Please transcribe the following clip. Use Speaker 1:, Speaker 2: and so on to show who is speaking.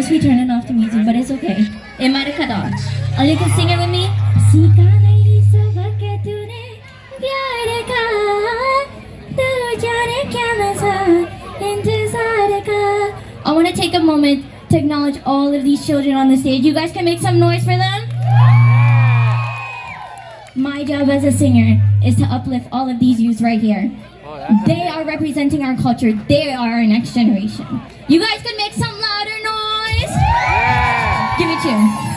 Speaker 1: guess we turned it off the music, but it's okay. It might have cut off. You can sing it with me. सीखा नहीं सबक तूने प्यार का, तू जाने क्या मज़ा इंतज़ार का. I want to take a moment to acknowledge all of these children on the stage. You guys can make some noise for them. My job as a singer is to uplift all of these youths right here. They are representing our culture. They are our next generation. You guys can make some louder noise. Give me two.